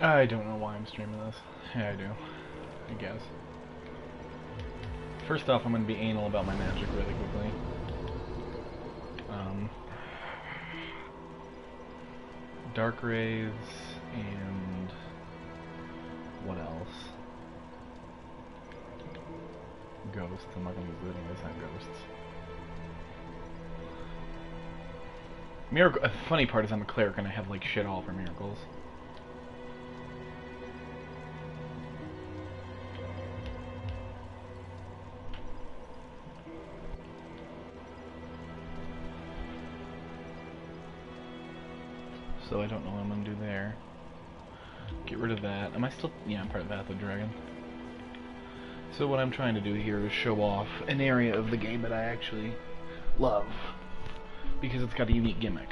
I don't know why I'm streaming this. Yeah, I do. I guess. First off, I'm going to be anal about my magic really quickly. Dark rays and what else? Ghosts. I'm not going to use it anyways. Not ghosts. Miracle. Funny part is I'm a cleric and I have like shit all for miracles. So I don't know what I'm gonna do there. Get rid of that. Am I still? Yeah, I'm part of Path of Dragon. So what I'm trying to do here is show off an area of the game that I actually love, because it's got a unique gimmick.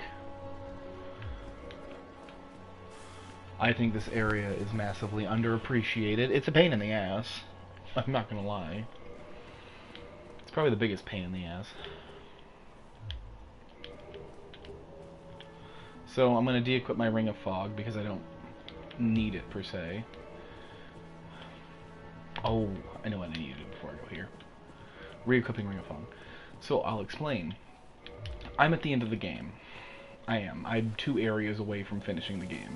I think this area is massively underappreciated. It's a pain in the ass. I'm not gonna lie. It's probably the biggest pain in the ass. So I'm going to de-equip my Ring of Fog because I don't need it per se. Oh, I know what I need to do before I go here. Re-equipping Ring of Fog. So I'll explain. I'm at the end of the game. I am. I'm 2 areas away from finishing the game.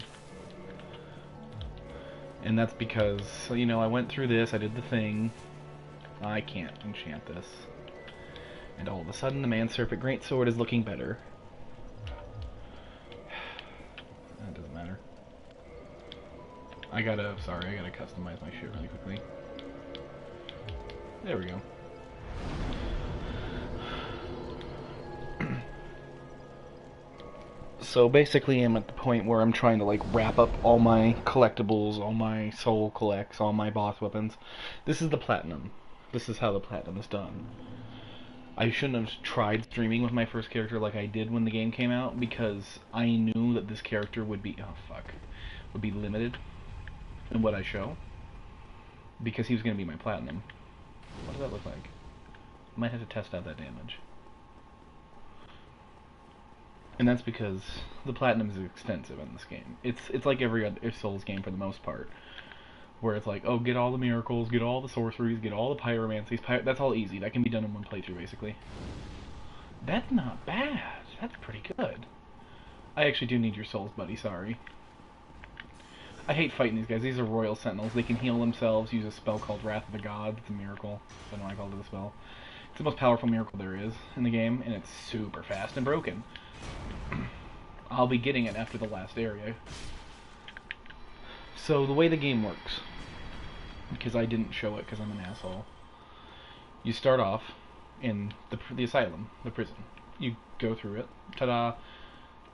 And that's because, you know, I went through this, I did the thing. I can't enchant this. And all of a sudden the Man Serpent Greatsword is looking better. That doesn't matter. I gotta customize my shit really quickly. There we go. So basically I'm at the point where I'm trying to like wrap up all my collectibles, all my soul collects, all my boss weapons. This is the platinum. This is how the platinum is done. I shouldn't have tried streaming with my first character like I did when the game came out, because I knew that this character would be would be limited in what I show, because he was going to be my platinum. What does that look like? Might have to test out that damage. And that's because the platinum is expensive in this game. It's like every other Souls game for the most part, where it's like, oh, get all the miracles, get all the sorceries, get all the pyromancies. That's all easy. That can be done in one playthrough, basically. That's not bad. That's pretty good. I actually do need your souls, buddy. Sorry. I hate fighting these guys. These are Royal Sentinels. They can heal themselves, use a spell called Wrath of the Gods. It's a miracle. I don't know why I called it a spell. It's the most powerful miracle there is in the game, and it's super fast and broken. I'll be getting it after the last area. So the way the game works, because I didn't show it because I'm an asshole, you start off in the asylum, the prison. You go through it. Ta-da!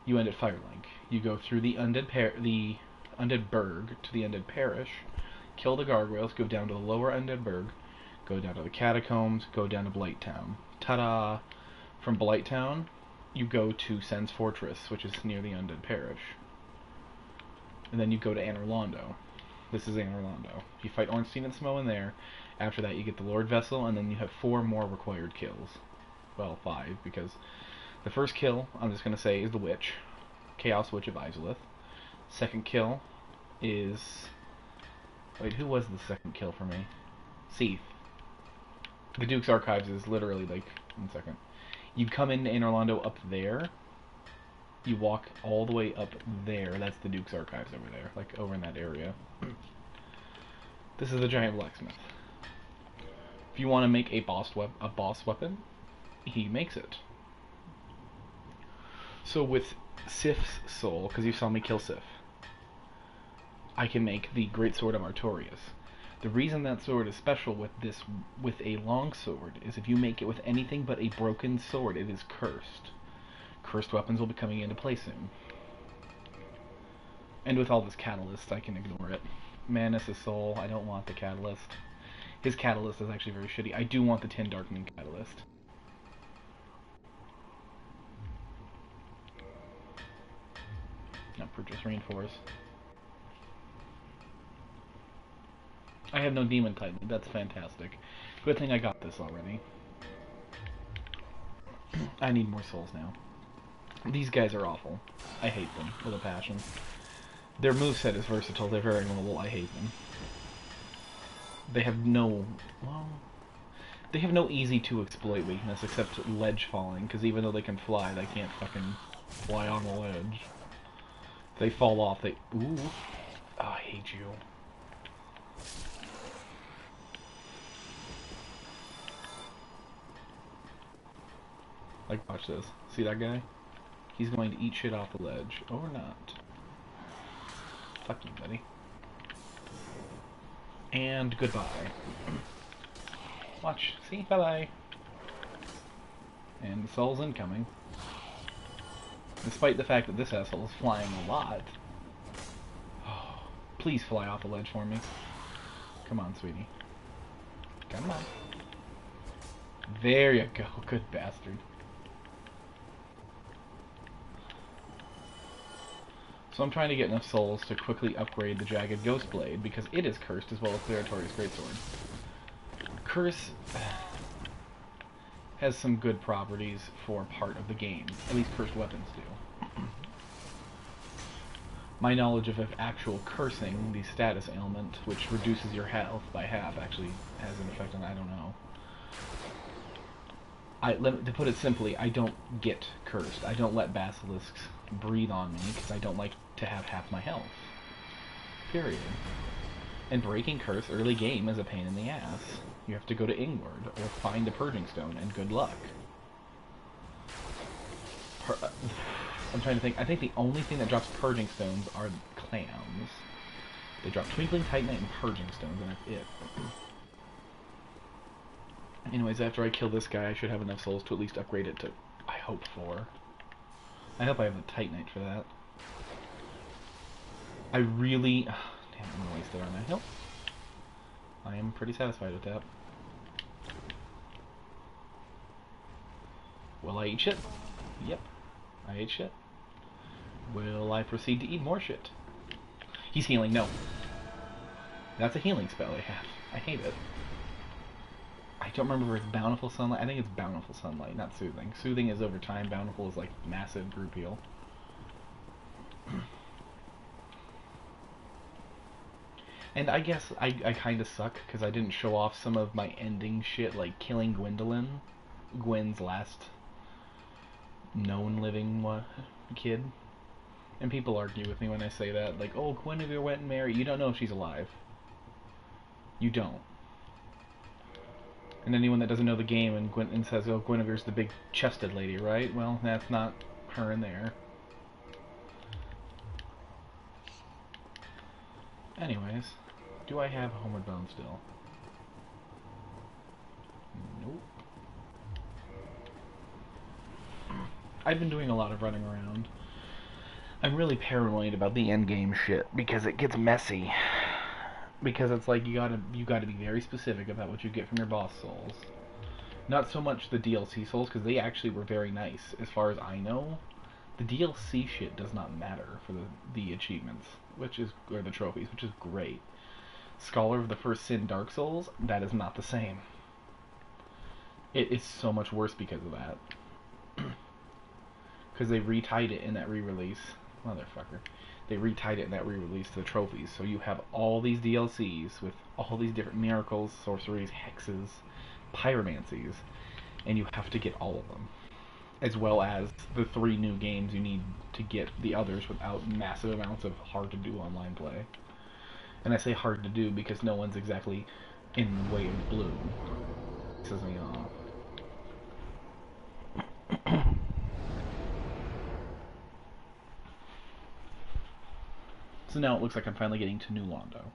You end at Firelink. You go through the Undead Burg to the Undead Parish, kill the gargoyles, go down to the lower Undead Burg, go down to the Catacombs, go down to Blighttown. Ta-da! From Blighttown, you go to Sen's Fortress, which is near the Undead Parish. And then you go to Anor Londo. This is Anor Londo. You fight Ornstein and Smough in there. After that, you get the Lord Vessel, and then you have 4 more required kills. Well, 5, because the first kill, I'm just going to say, is the Witch. Chaos Witch of Izalith. Second kill is... Wait, who was the second kill for me? Seath. The Duke's Archives is literally, like... One second. You come into Anor Londo up there. You walk all the way up there. That's the Duke's Archives over there. Like, over in that area. This is the Giant Blacksmith. If you want to make a boss weapon, he makes it. So with Sif's soul, because you saw me kill Sif, I can make the Great Sword of Artorias. The reason that sword is special with a long sword is if you make it with anything but a broken sword, it is cursed. Cursed weapons will be coming into play soon. And with all this catalyst, I can ignore it. Manus' soul, I don't want the catalyst. His catalyst is actually very shitty. I do want the 10 Darkening catalyst. Not purchase reinforce. I have no Demon Titan. That's fantastic. Good thing I got this already. I need more souls now. These guys are awful. I hate them with a passion. Their moveset is versatile, they're very mobile, I hate them. They have no... well... They have no easy-to-exploit weakness except ledge falling, because even though they can fly, they can't fucking fly on the ledge. If they fall off, they... Ooh. Oh, I hate you. Like, watch this. See that guy? He's going to eat shit off the ledge. Or not. Fuck you, buddy. And goodbye. Watch. See? Bye-bye. And the soul's incoming. Despite the fact that this asshole is flying a lot. Oh, please fly off the ledge for me. Come on, sweetie. Come on. There you go. Good bastard. So I'm trying to get enough souls to quickly upgrade the Jagged Ghost Blade, because it is cursed as well as Cleritorious Greatsword. Curse has some good properties for part of the game. At least cursed weapons do. My knowledge of actual cursing, the status ailment, which reduces your health by half, actually has an effect on, I don't know. To put it simply, I don't get cursed. I don't let basilisks breathe on me because I don't like to have half my health. Period. And breaking curse early game is a pain in the ass. You have to go to Ingward or find a Purging Stone, and good luck. I'm trying to think. I think the only thing that drops Purging Stones are clams. They drop Twinkling Titanite and Purging Stones, and that's it. Anyways, after I kill this guy, I should have enough souls to at least upgrade it to, I hope, 4. I hope I have the Titanite for that. I really... damn, I'm gonna waste it on that. Nope. I am pretty satisfied with that. Will I eat shit? Yep. I ate shit. Will I proceed to eat more shit? He's healing. No. That's a healing spell I have. I hate it. I don't remember if it's Bountiful Sunlight. I think it's Bountiful Sunlight, not Soothing. Soothing is over time. Bountiful is like massive group heal. And I guess I kind of suck because I didn't show off some of my ending shit, like killing Gwendolyn, Gwen's last known living kid. And people argue with me when I say that, like, oh, Guinevere went and married. You don't know if she's alive. You don't. And anyone that doesn't know the game and says, oh, Guinevere's the big chested lady, right? Well, that's not her in there. Anyways, do I have Homeward Bound still? Nope. I've been doing a lot of running around. I'm really paranoid about the endgame shit because it gets messy. Because it's like you gotta be very specific about what you get from your boss souls. Not so much the DLC souls, because they actually were very nice. As far as I know, the DLC shit does not matter for the achievements, or the trophies, which is great. Scholar of the First Sin Dark Souls, that is not the same. It is so much worse because of that. Because they retied it in that re-release. Motherfucker. They retied it in that re-release to the trophies, so you have all these DLCs with all these different miracles, sorceries, hexes, pyromancies, and you have to get all of them. As well as the 3 new games you need to get the others without massive amounts of hard-to-do online play. And I say hard to do because no one's exactly in the way of blue. Pisses me off. So now it looks like I'm finally getting to New Londo.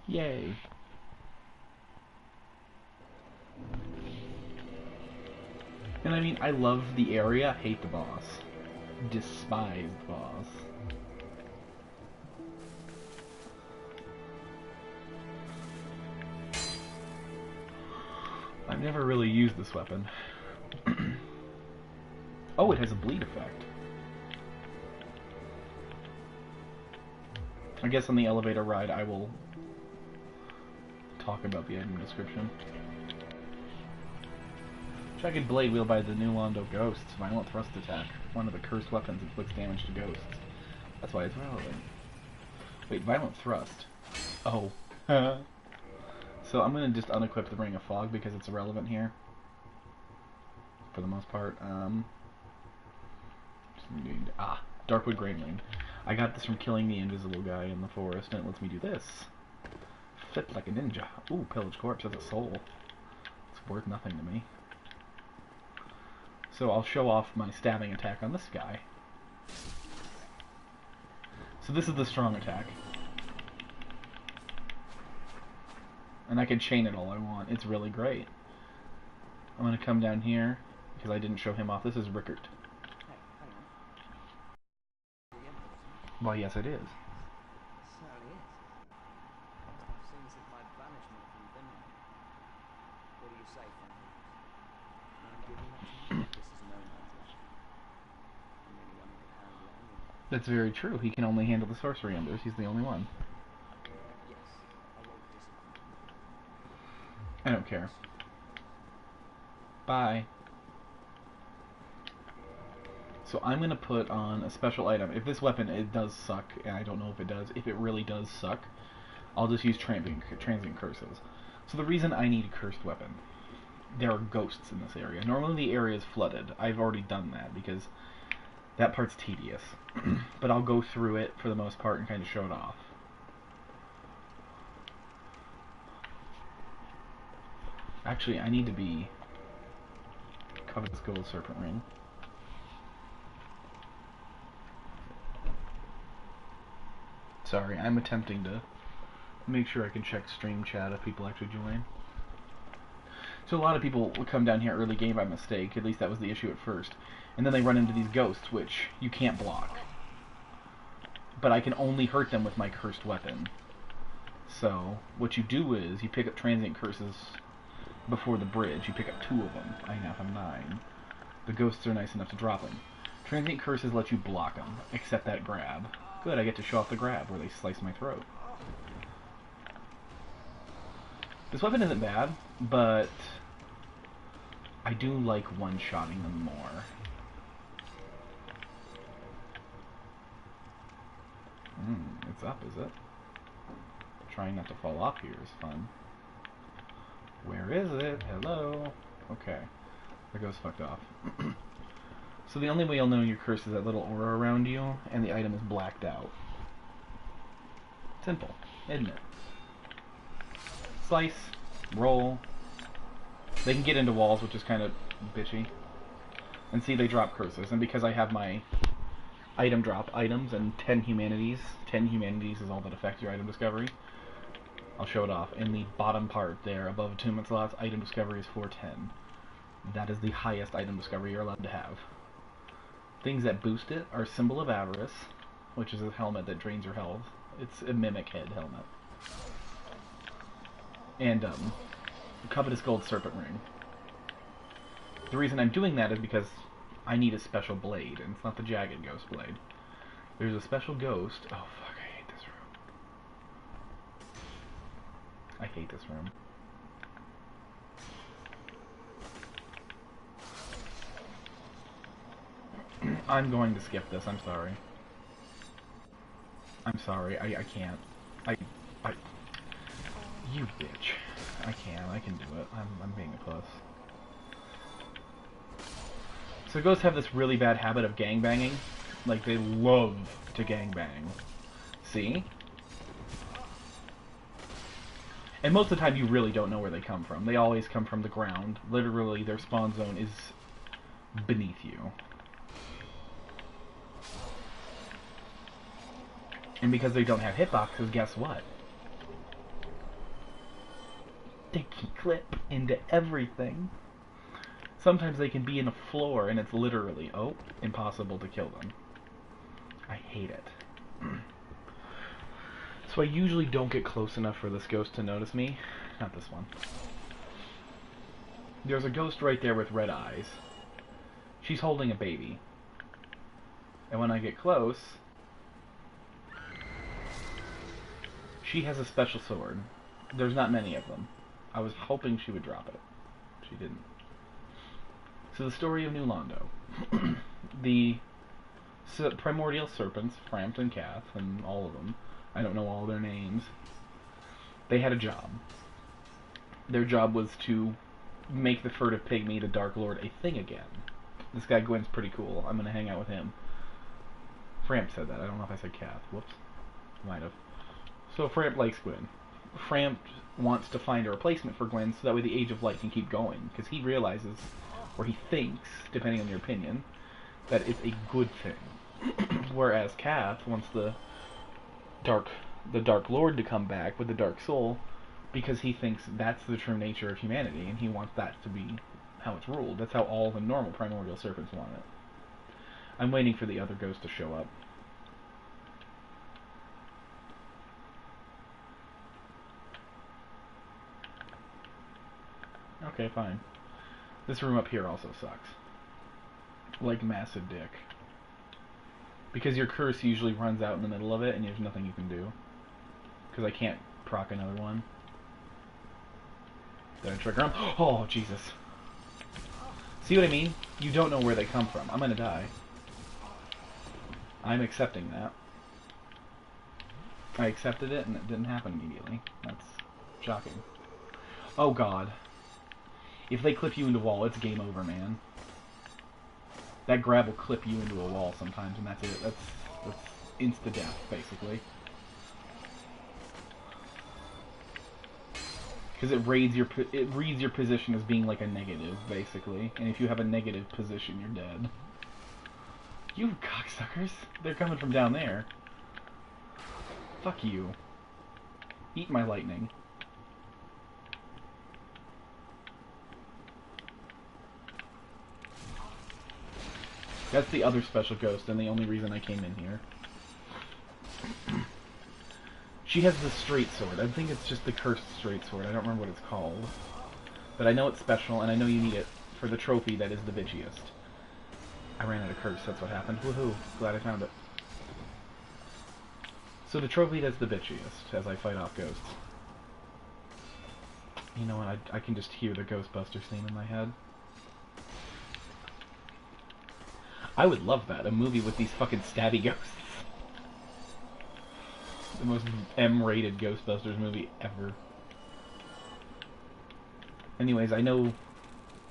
Yay! And I mean, I love the area, hate the boss. Despise the boss. I've never really used this weapon. Oh, it has a bleed effect. I guess on the elevator ride I will talk about the item description. Jagged blade wielded by the new Londo ghosts. Violent thrust attack. One of the cursed weapons inflicts damage to ghosts. That's why it's relevant. Wait, violent thrust. Oh. So I'm gonna just unequip the Ring of Fog because it's irrelevant here. For the most part. Darkwood Graveling. I got this from killing the invisible guy in the forest, and it lets me do this. Flip like a ninja. Ooh, Pillage Corpse has a soul. It's worth nothing to me. So I'll show off my stabbing attack on this guy. So this is the strong attack. And I can chain it all I want. It's really great. I'm going to come down here, because I didn't show him off. This is Rickert. Well, yes, it is. Certainly is. I've seen since my banishment from Vinland. What do you say, friend? I'm giving that to you. This is no man's land. I'm the only one who can handle it anyway. That's very true. He can only handle the sorcery embers. He's the only one. Yes, I won't disappoint you. I don't care. Bye. So I'm going to put on a special item. If this weapon, it does suck, and I don't know if it does. If it really does suck, I'll just use transient curses. So the reason I need a cursed weapon, there are ghosts in this area. Normally the area is flooded. I've already done that because that part's tedious. But I'll go through it for the most part and kind of show it off. Actually, I need to be Covetous Gold Serpent Ring. Sorry, I'm attempting to make sure I can check stream chat if people actually join. So a lot of people will come down here early game by mistake, at least that was the issue at first. And then they run into these ghosts, which you can't block. But I can only hurt them with my cursed weapon. So, what you do is, you pick up transient curses before the bridge. You pick up 2 of them. I now have 9. The ghosts are nice enough to drop them. Transient curses let you block them, except that grab. Good, I get to show off the grab where they slice my throat. This weapon isn't bad, but I do like one-shotting them more. It's up, is it? Trying not to fall off here is fun. Where is it? Hello? Okay. The ghost fucked off. So the only way you'll know you're cursed is that little aura around you, and the item is blacked out. Simple, isn't it? Slice, roll. They can get into walls, which is kind of bitchy. And see, they drop curses, and because I have my item drop items and 10 humanities is all that affects your item discovery, I'll show it off. In the bottom part there, above attunement slots, item discovery is 410. That is the highest item discovery you're allowed to have. Things that boost it are Symbol of Avarice, which is a helmet that drains your health. It's a mimic head helmet. And Covetous Gold Serpent Ring. The reason I'm doing that is because I need a special blade, and it's not the Jagged Ghost blade. There's a special ghost. Oh fuck, I hate this room. I hate this room. I'm going to skip this, I'm sorry. I'm sorry, I can't. You bitch. I can do it. I'm being a puss. So ghosts have this really bad habit of gangbanging. Like, they love to gangbang. See? And most of the time you really don't know where they come from. They always come from the ground. Literally, their spawn zone is beneath you. And because they don't have hitboxes, guess what? They can clip into everything. Sometimes they can be in a floor and it's literally, oh, impossible to kill them. I hate it. So I usually don't get close enough for this ghost to notice me. Not this one. There's a ghost right there with red eyes. She's holding a baby. And when I get close, she has a special sword. There's not many of them. I was hoping she would drop it. She didn't. So the story of New Londo. The primordial serpents, Frampt and Cath, and all of them, I don't know all their names. They had a job. Their job was to make the furtive pygmy, the Dark Lord, a thing again. This guy Gwyn's pretty cool. I'm gonna hang out with him. Framp said that. I don't know if I said Kath. Whoops. Might have. So Framp likes Gwyn. Framp wants to find a replacement for Gwyn so that way the Age of Light can keep going. Because he realizes, or he thinks, depending on your opinion, that it's a good thing. Whereas Kath wants the Dark Lord to come back with the Dark Soul because he thinks that's the true nature of humanity and he wants that to be how it's ruled. That's how all the normal primordial serpents want it. I'm waiting for the other ghost to show up. Okay, fine. This room up here also sucks. Like massive dick. Because your curse usually runs out in the middle of it and there's nothing you can do. Because I can't proc another one. Did I trigger him? Oh, Jesus. See what I mean? You don't know where they come from. I'm gonna die. I'm accepting that. I accepted it and it didn't happen immediately. That's shocking. Oh god. If they clip you into a wall, it's game over, man. That grab will clip you into a wall sometimes and that's it. That's insta-death, basically. Because it reads your position as being like a negative, basically. And if you have a negative position, you're dead. You cocksuckers! They're coming from down there. Fuck you. Eat my lightning. That's the other special ghost, and the only reason I came in here. She has the straight sword. I think it's just the cursed straight sword. I don't remember what it's called. But I know it's special, and I know you need it for the trophy that is the bitchiest. I ran out of curse, that's what happened. Woohoo, glad I found it. So the trophy that's the bitchiest, as I fight off ghosts. You know what, I can just hear the Ghostbusters theme in my head. I would love that, a movie with these fucking stabby ghosts. The most M-rated Ghostbusters movie ever. Anyways, I know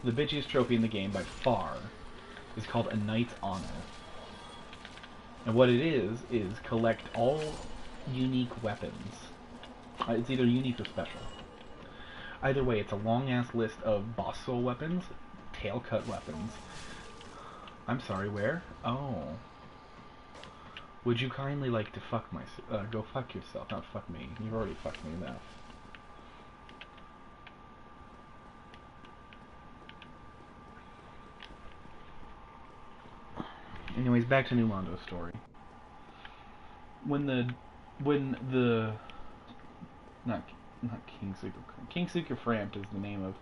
the bitchiest trophy in the game by far is called a Knight's Honor. And what it is collect all unique weapons. It's either unique or special. Either way, it's a long-ass list of boss soul weapons, tail-cut weapons. I'm sorry, where? Oh. Would you kindly like to fuck go fuck yourself, not fuck me. You've already fucked me enough. Anyways, back to New Londo's story. When the not King Suka Frampt is the name of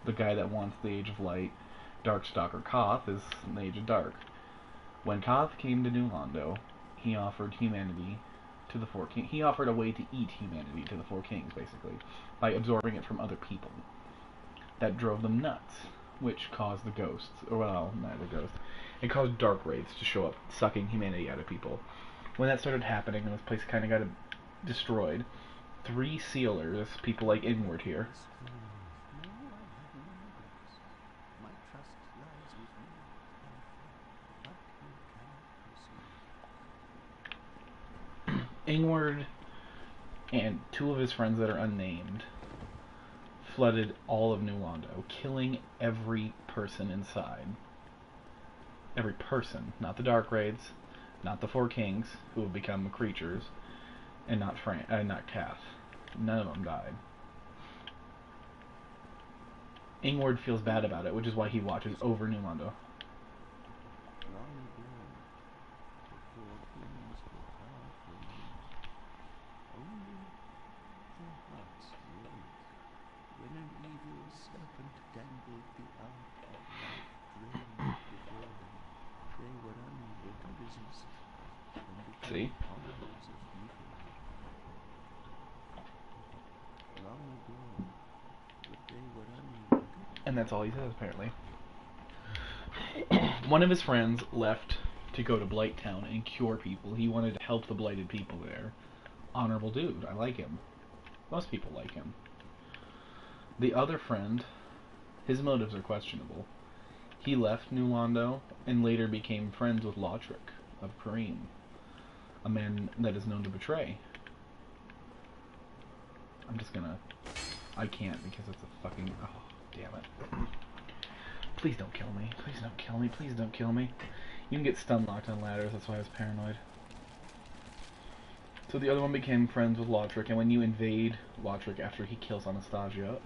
the guy that wants the Age of Light. Darkstalker Koth is the Age of Dark. When Koth came to New Londo, he offered humanity to the Four Kings. He offered a way to eat humanity to the Four Kings, basically, by absorbing it from other people. That drove them nuts, which caused the ghosts, or well, not the ghosts. It caused dark wraiths to show up, sucking humanity out of people. When that started happening, and this place kind of got destroyed, 3 sealers, people like Ingward here, Ingward and 2 of his friends that are unnamed flooded all of New Londo, killing every person inside. Every person, not the Dark Wraiths, not the 4 Kings, who have become creatures, and not Kath. None of them died. Ingward feels bad about it, which is why he watches over New Londo. See? And that's all he says, apparently. One of his friends left to go to Blight Town and cure people. He wanted to help the blighted people there. honorable dude. I like him. Most people like him. The other friend, his motives are questionable. He left New Londo and later became friends with Lautrec of Kareem, a man that is known to betray. I'm just gonna... I can't because it's a fucking... Oh, damn it. Please don't kill me. Please don't kill me. Please don't kill me. You can get stun locked on ladders, that's why I was paranoid. So the other one became friends with Lautrec, and when you invade Lautrec after he kills Anastasia,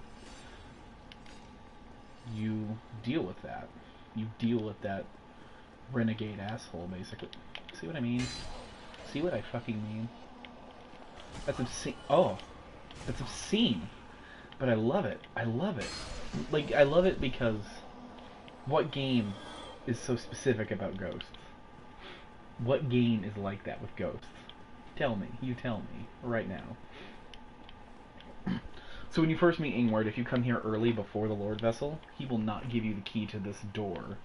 you deal with that. You deal with that renegade asshole, basically. See what I mean? See what I fucking mean? That's obscene. Oh, that's obscene. But I love it. I love it. Like, I love it because what game is so specific about ghosts? What game is like that with ghosts? Tell me. You tell me. Right now. So when you first meet Ingward, if you come here early before the Lord Vessel, he will not give you the key to this door.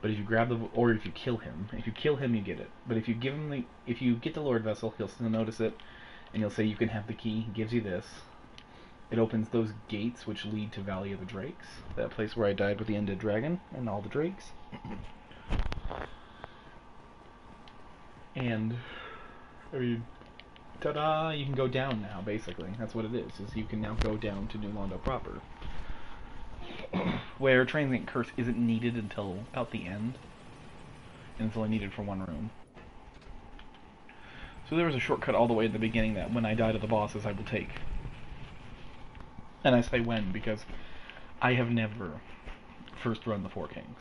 But if you grab the... Or if you kill him. If you kill him, you get it. But if you give him the... If you get the Lord Vessel, he'll still notice it. And he'll say you can have the key. He gives you this. It opens those gates which lead to Valley of the Drakes. That place where I died with the Undead Dragon and all the drakes. And... I mean... Ta-da! You can go down now, basically. That's what it is you can now go down to New Londo proper. Where Transient Curse isn't needed until about the end. And it's only needed for one room. So there was a shortcut all the way at the beginning that when I die to the bosses I will take. And I say when because I have never first run the Four Kings.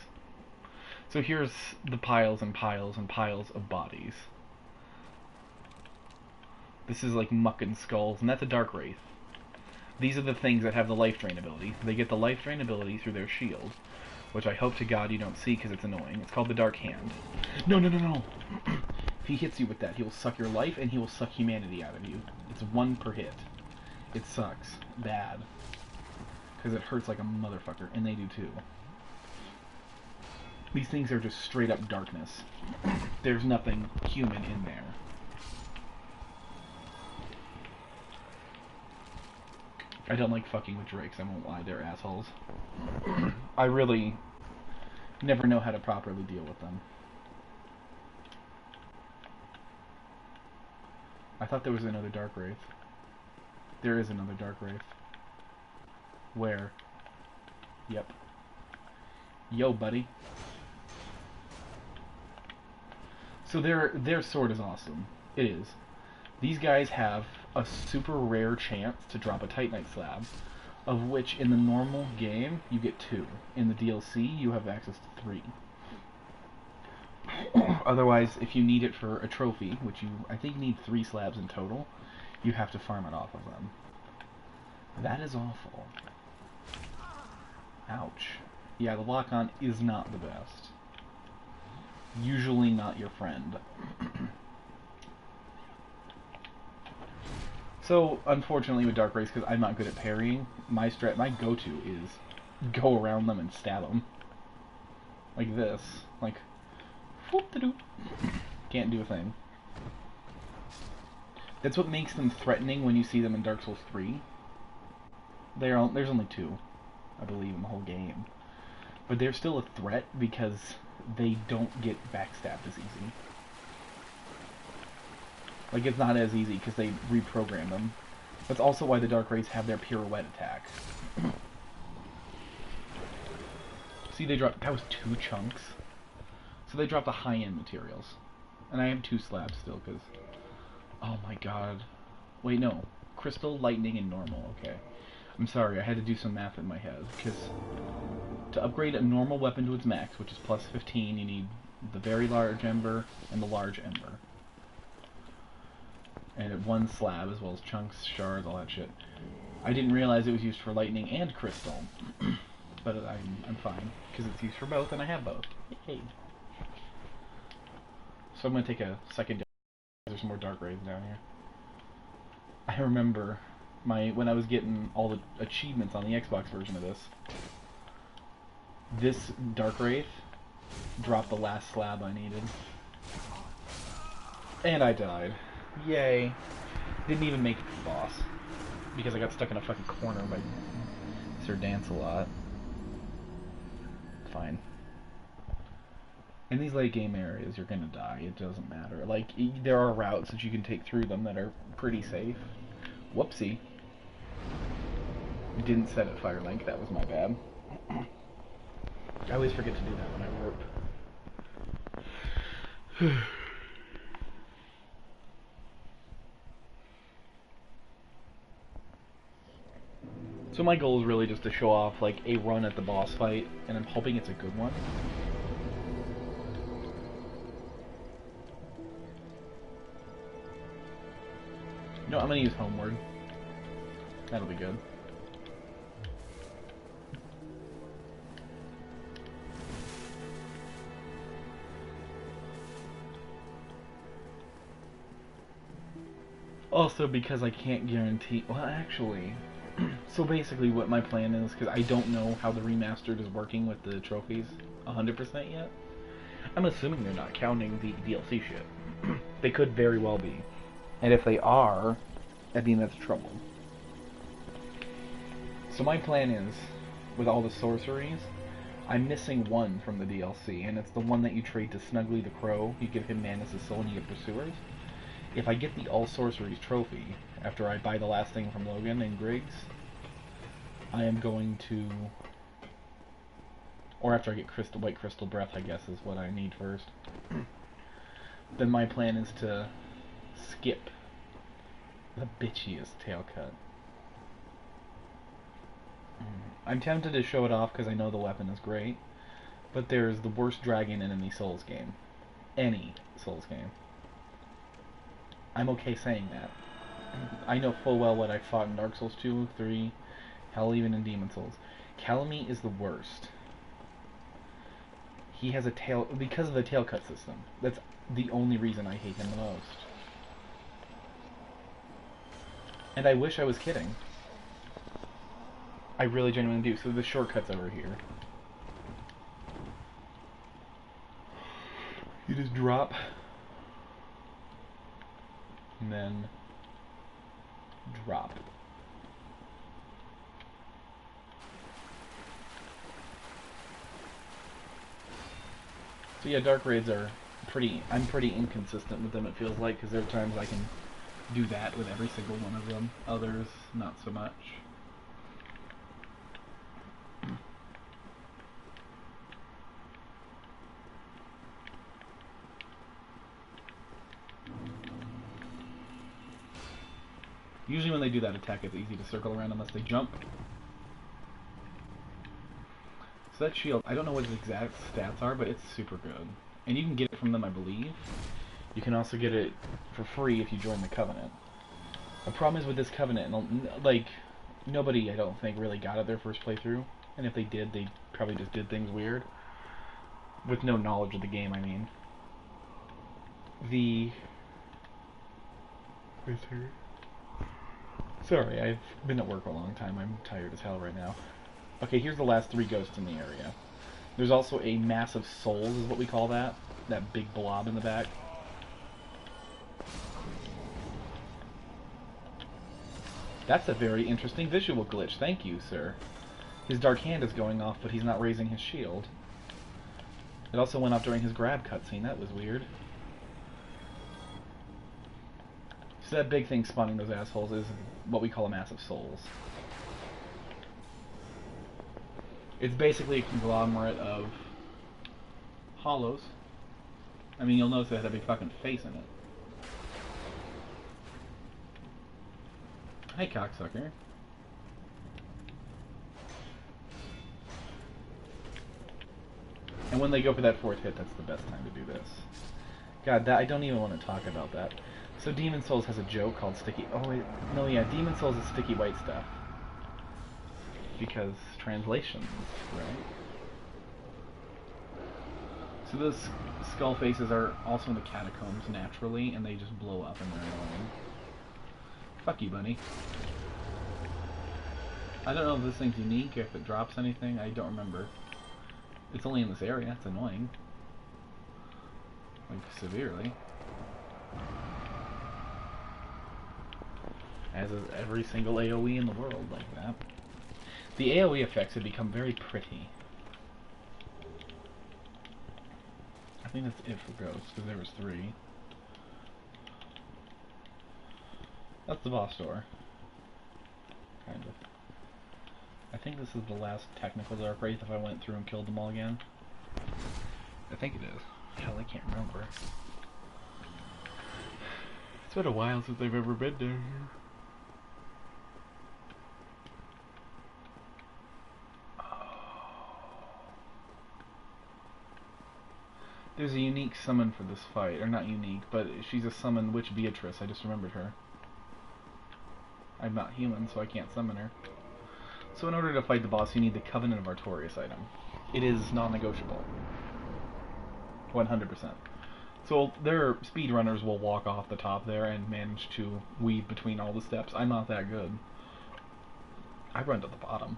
So here's the piles and piles and piles of bodies. This is like muck and skulls, and that's a Dark Wraith. These are the things that have the life drain ability. They get the life drain ability through their shield, which I hope to God you don't see because it's annoying. It's called the Dark Hand. No, no, no, no! If he hits you with that, he will suck your life and he will suck humanity out of you. It's 1 per hit. It sucks. Bad. Because it hurts like a motherfucker, and they do too. These things are just straight up darkness. There's nothing human in there. I don't like fucking with drakes, I won't lie, they're assholes. I really never know how to properly deal with them. I thought there was another Dark Wraith. There is another Dark Wraith. Where? Yep. Yo, buddy. So their sword is awesome. It is. These guys have a super rare chance to drop a Titanite slab, of which in the normal game you get 2. In the DLC you have access to 3. Otherwise, if you need it for a trophy, which you I think need 3 slabs in total, you have to farm it off of them. That is awful. Ouch. Yeah, the lock-on is not the best. Usually not your friend. So, unfortunately with Dark Wraiths, because I'm not good at parrying, my go-to is go around them and stab them. Like this. Like, whoop-de-doop. Can't do a thing. That's what makes them threatening when you see them in Dark Souls 3. There's only 2, I believe, in the whole game. But they're still a threat because they don't get backstabbed as easy. Like, it's not as easy because they reprogram them. That's also why the Dark Wraiths have their pirouette attack. See, they dropped... That was 2 chunks. So they dropped the high-end materials. And I have 2 slabs still, because... Oh my god. Wait, no. Crystal, lightning, and normal. Okay. I'm sorry, I had to do some math in my head, because... To upgrade a normal weapon to its max, which is plus 15, you need the very large ember and the large ember. And 1 slab, as well as chunks, shards, all that shit. I didn't realize it was used for lightning and crystal. But I'm fine, because it's used for both, and I have both. Yay. So I'm going to take a second... There's some more Dark Wraiths down here. I remember when I was getting all the achievements on the Xbox version of this Dark Wraith dropped the last slab I needed. And I died. Yay. Didn't even make it to the boss because I got stuck in a fucking corner by Sir Dance-A-Lot. Fine. In these late game areas, you're gonna die. It doesn't matter. Like, there are routes that you can take through them that are pretty safe. Whoopsie. Didn't set it fire link. That was my bad. I always forget to do that when I warp. So my goal is really just to show off like a run at the boss fight, and I'm hoping it's a good one. No, I'm gonna use Homeward. That'll be good. Also, because I can't guarantee... Well, actually... So basically what my plan is, because I don't know how the remastered is working with the trophies 100% yet. I'm assuming they're not counting the DLC shit. They could very well be. And if they are, I mean that's trouble. So my plan is, with all the sorceries, I'm missing one from the DLC, and it's the one that you trade to Snuggly the Crow. You give him Manus' soul and you get Pursuers. If I get the All Sorceries trophy, after I buy the last thing from Logan and Griggs, I am going to... Or after I get White Crystal Breath, I guess, is what I need first. Then my plan is to skip the bitchiest tail cut. I'm tempted to show it off because I know the weapon is great, but there's the worst dragon in any Souls game. Any Souls game. I'm okay saying that. I know full well what I fought in Dark Souls 2, 3, hell, even in Demon Souls. Calamite is the worst. He has a tail... Because of the tail cut system. That's the only reason I hate him the most. And I wish I was kidding. I really genuinely do. So the shortcut's over here. You just drop... and then drop. So yeah, dark raids are I'm pretty inconsistent with them, it feels like, because there are times I can do that with every single one of them. Others, not so much. Usually when they do that attack, it's easy to circle around unless they jump. So that shield, I don't know what its exact stats are, but it's super good. And you can get it from them, I believe. You can also get it for free if you join the Covenant. The problem is with this Covenant, like, nobody, I don't think, really got it their first playthrough. And if they did, they probably just did things weird. With no knowledge of the game, I mean. Sorry, I've been at work a long time. I'm tired as hell right now. Okay, here's the last 3 ghosts in the area. There's also a massive souls, is what we call that. That big blob in the back. That's a very interesting visual glitch. Thank you, sir. His dark hand is going off, but he's not raising his shield. It also went off during his grab cutscene. That was weird. So that big thing spawning those assholes is what we call a massive souls. It's basically a conglomerate of hollows. I mean, you'll notice it had a big fucking face in it. Hey, cocksucker. And when they go for that 4th hit, that's the best time to do this. God, I don't even want to talk about that. So Demon Souls has a joke called Sticky... Oh, wait. No, yeah, Demon Souls is sticky white stuff. Because translations, right? So those skull faces are also in the catacombs naturally, and they just blow up and they're annoying. Fuck you, bunny. I don't know if this thing's unique, if it drops anything, I don't remember. It's only in this area, it's annoying. Like, severely. As is every single AoE in the world like that. The AoE effects have become very pretty. I think that's it for ghosts, because there was 3. That's the boss door. Kind of. I think this is the last technical Dark Wraith if I went through and killed them all again. I think it is. Hell, I can't remember. It's been a while since I've ever been down here. There's a unique summon for this fight. Or not unique, but she's a summon Witch Beatrice. I just remembered her. I'm not human, so I can't summon her. So in order to fight the boss, you need the Covenant of Artorias item. It is non-negotiable. 100%. So their speedrunners will walk off the top there and manage to weave between all the steps. I'm not that good. I run to the bottom,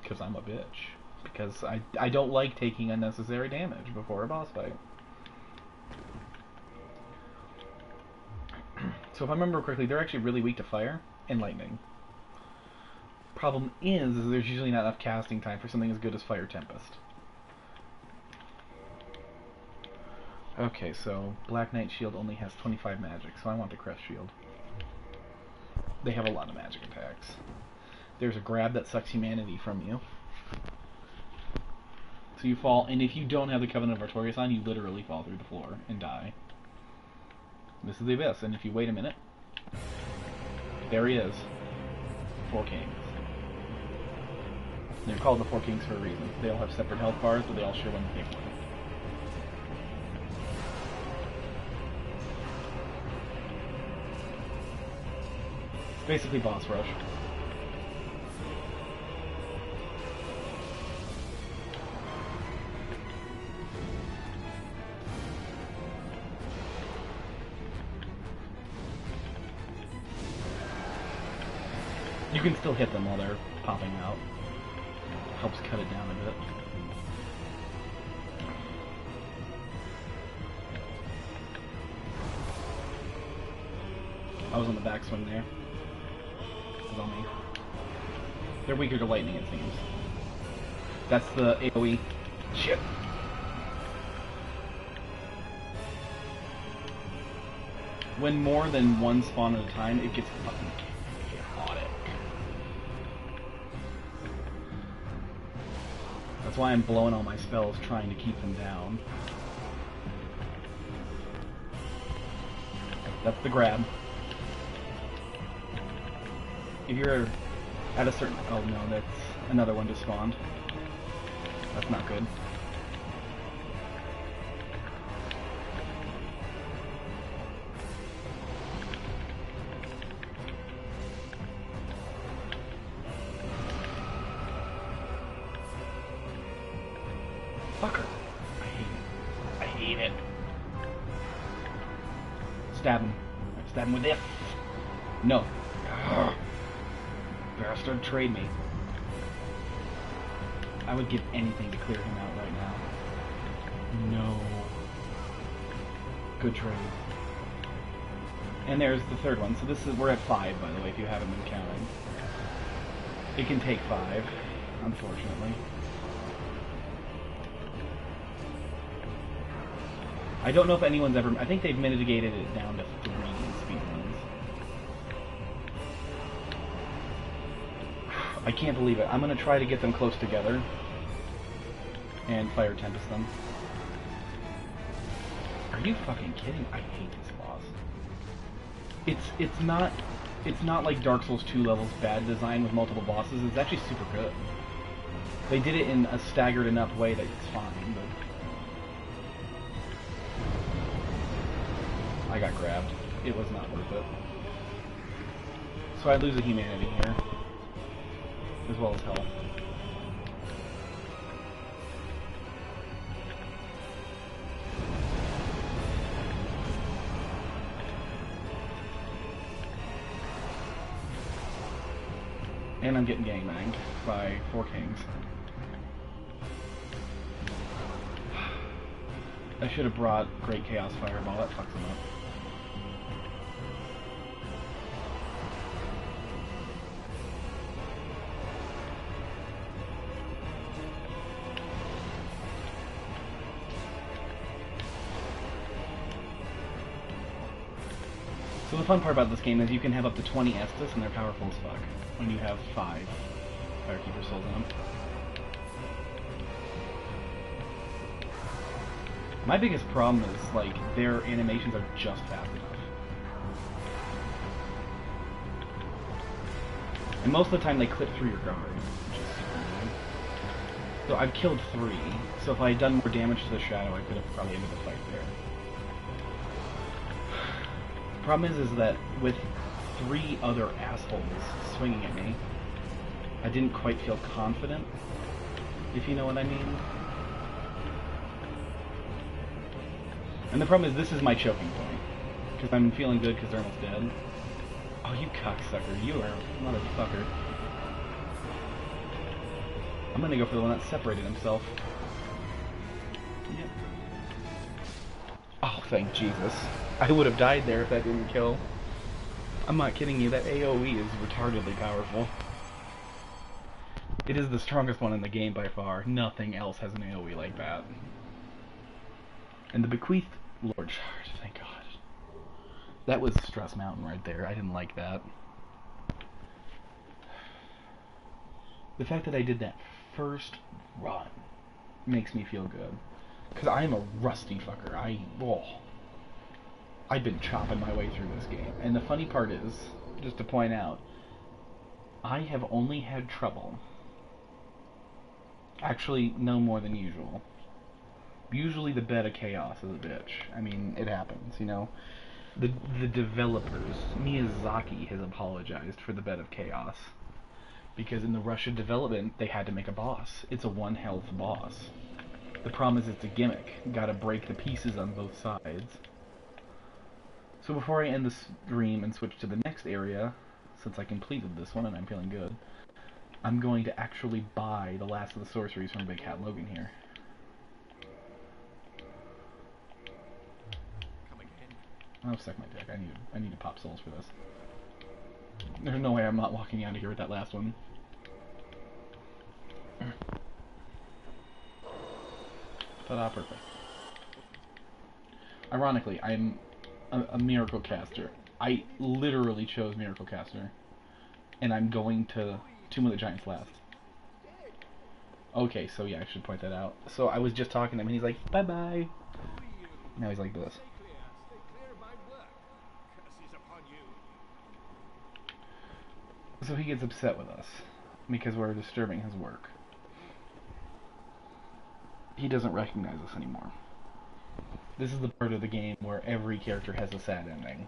because I'm a bitch. Because I don't like taking unnecessary damage before a boss fight. So if I remember correctly, they're actually really weak to fire and lightning. Problem is there's usually not enough casting time for something as good as Fire Tempest. Okay, so Black Knight Shield only has 25 magic, so I want the Crest Shield. They have a lot of magic attacks. There's a grab that sucks humanity from you. So you fall, and if you don't have the Covenant of Artorias on, you literally fall through the floor and die. This is the Abyss, and if you wait a minute, there he is. 4 Kings. They're called the 4 Kings for a reason. They all have separate health bars, but they all share one thing. It's basically boss rush. You can still hit them while they're popping out. Helps cut it down a bit. I was on the backswing there. It was on me. They're weaker to lightning, it seems. That's the AoE. Shit! When more than one spawn at a time, it gets fucking chaotic. That's why I'm blowing all my spells, trying to keep them down. That's the grab. If you're at a certain... Oh no, that's another one just spawned. That's not good. Fucker. I hate it. I hate it. Stab him. Stab him with this. No. Ugh. Bastard, trade me. I would give anything to clear him out right now. No. Good trade. And there's the third one. So this is, we're at 5, by the way, if you haven't been counting. It can take 5, unfortunately. I don't know if anyone's ever... I think they've mitigated it down to 3 in speedruns. I can't believe it. I'm going to try to get them close together. And Fire Tempest them. Are you fucking kidding? I hate this boss. It's not like Dark Souls 2 levels bad design with multiple bosses. It's actually super good. They did it in a staggered enough way that it's fine, but... I got grabbed. It was not worth it. So I lose a humanity here. As well as health. And I'm getting gangbanged by 4 Kings. I should have brought Great Chaos Fireball. That fucks him up. fun part about this game is you can have up to 20 Estus, and they're powerful as fuck when you have 5 Firekeeper souls in them. My biggest problem is, like, their animations are just fast enough. And most of the time they clip through your guard, which is super annoying. So I've killed 3, so if I had done more damage to the shadow, I could have probably ended the fight there. The problem is that with 3 other assholes swinging at me, I didn't quite feel confident, if you know what I mean. And the problem is this is my choking point, because I'm feeling good because they're almost dead. Oh, you cocksucker, you are a motherfucker. I'm gonna go for the one that separated himself. Yep. Oh, thank Jesus. I would have died there if that didn't kill. I'm not kidding you, that AoE is retardedly powerful. It is the strongest one in the game by far. Nothing else has an AoE like that. And the Bequeathed Lord Shard, thank God. That was Stress Mountain right there. I didn't like that. The fact that I did that first run makes me feel good. Because I am a rusty fucker. I've been chopping my way through this game. And the funny part is, just to point out, I have only had trouble. Actually, no more than usual. Usually the bed of chaos is a bitch. I mean, it happens, you know? The developers, Miyazaki has apologized for the bed of chaos. Because in the rush of development, they had to make a boss. It's a 1 health boss. The problem is it's a gimmick. Gotta break the pieces on both sides. So before I end the stream and switch to the next area, since I completed this one and I'm feeling good, I'm going to actually buy the last of the sorceries from Big Cat Logan here. Oh, suck my dick. I need to pop souls for this. There's no way I'm not walking out of here with that last one. Ta-da, perfect. Ironically, I'm a Miracle Caster. I literally chose Miracle Caster. And I'm going to Tomb of the Giants last. Okay, so yeah, I should point that out. So I was just talking to him and he's like, bye-bye. Now he's like this. So he gets upset with us because we're disturbing his work. He doesn't recognize us anymore. This is the part of the game where every character has a sad ending.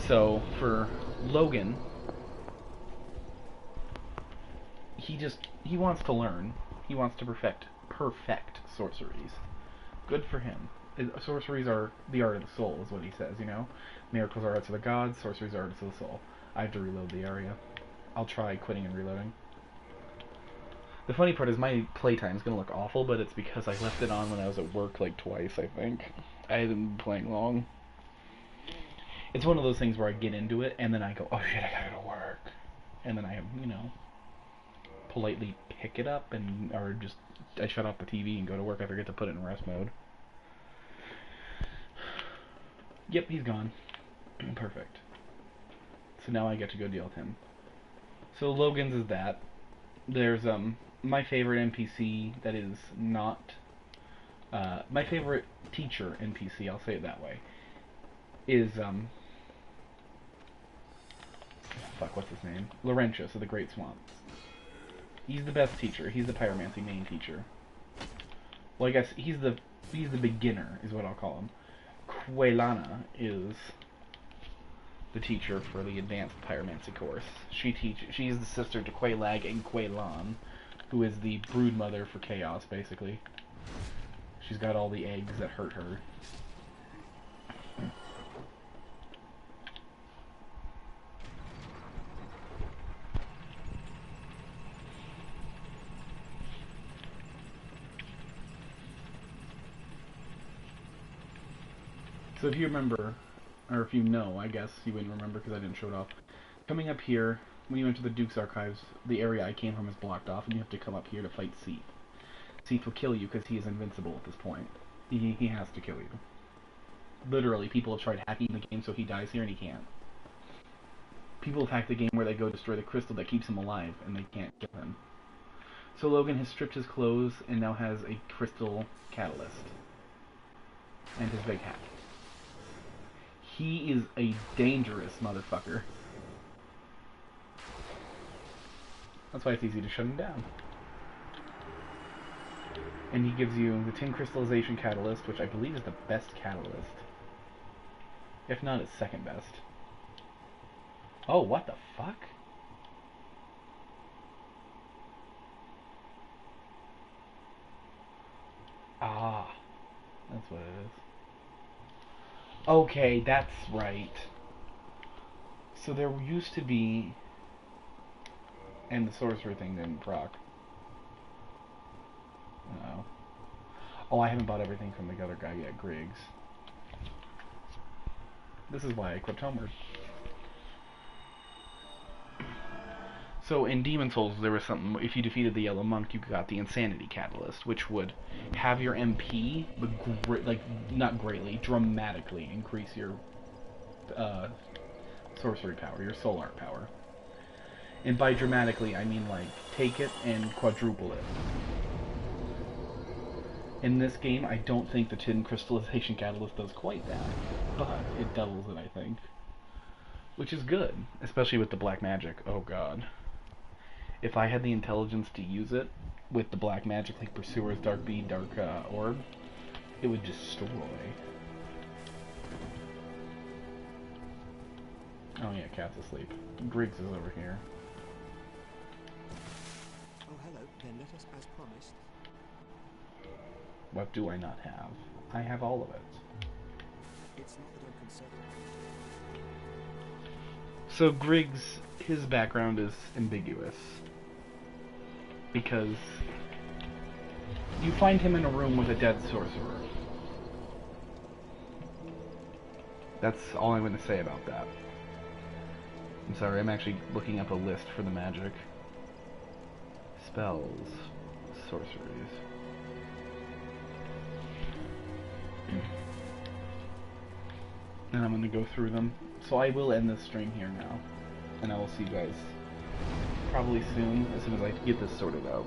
So for Logan, he wants to learn. He wants to perfect sorceries. Good for him. Sorceries are the art of the soul, is what he says, you know? Miracles are arts of the gods, sorceries are arts of the soul. I have to reload the area. I'll try quitting and reloading. The funny part is my playtime is going to look awful, but it's because I left it on when I was at work like twice, I think. I haven't been playing long. It's one of those things where I get into it, and then I go, oh shit, I gotta go to work. And then I, you know, politely pick it up, or just, I shut off the TV and go to work. I forget to put it in rest mode. Yep, he's gone. Perfect. So now I get to go deal with him. So Logan's is that. There's my favorite NPC that is not my favorite teacher NPC, I'll say it that way, is fuck, what's his name? Laurentius of the Great Swamp. He's the best teacher. He's the pyromancy main teacher. Well, I guess he's the beginner is what I'll call him. Quaylana is the teacher for the advanced pyromancy course. She's the sister to Quaylag and Quaylan, who is the brood mother for chaos, basically. She's got all the eggs that hurt her. So if you remember, or if you know, I guess you wouldn't remember because I didn't show it off. Coming up here, when you enter the Duke's Archives, the area I came from is blocked off, and you have to come up here to fight Seath. Seath will kill you because he is invincible at this point. He has to kill you. Literally, people have tried hacking the game so he dies here and he can't. People have hacked the game where they go destroy the crystal that keeps him alive and they can't kill him. So Logan has stripped his clothes and now has a crystal catalyst. And his big hat. He is a dangerous motherfucker. That's why it's easy to shut him down. And he gives you the tin crystallization catalyst, which I believe is the best catalyst. If not, it's second best. Oh, what the fuck? Ah, that's what it is. Okay, that's right. So there used to be... And the sorcerer thing didn't proc. No. Oh, I haven't bought everything from the other guy yet, Griggs. This is why I equipped Homeward. So in Demon Souls, there was something, if you defeated the Yellow Monk, you got the Insanity Catalyst, which would have your MP, but not greatly, dramatically increase your sorcery power, your soul art power. And by dramatically, I mean like, take it and quadruple it. In this game, I don't think the Tin Crystallization Catalyst does quite that, but it doubles it, I think. Which is good, especially with the black magic. Oh god. If I had the intelligence to use it with the black magic like Pursuer's Dark Bead, Dark Orb, it would destroy. Oh yeah, Cat's asleep. Griggs is over here. Oh, hello. Then let us as promised. What do I not have? I have all of it. It's not that I'm concerned. So Griggs, his background is ambiguous. Because you find him in a room with a dead sorcerer. That's all I'm going to say about that. I'm sorry, I'm actually looking up a list for the magic. Spells. Sorceries. And I'm going to go through them. So I will end this stream here now. And I will see you guys probably soon, as soon as I get this sorted out.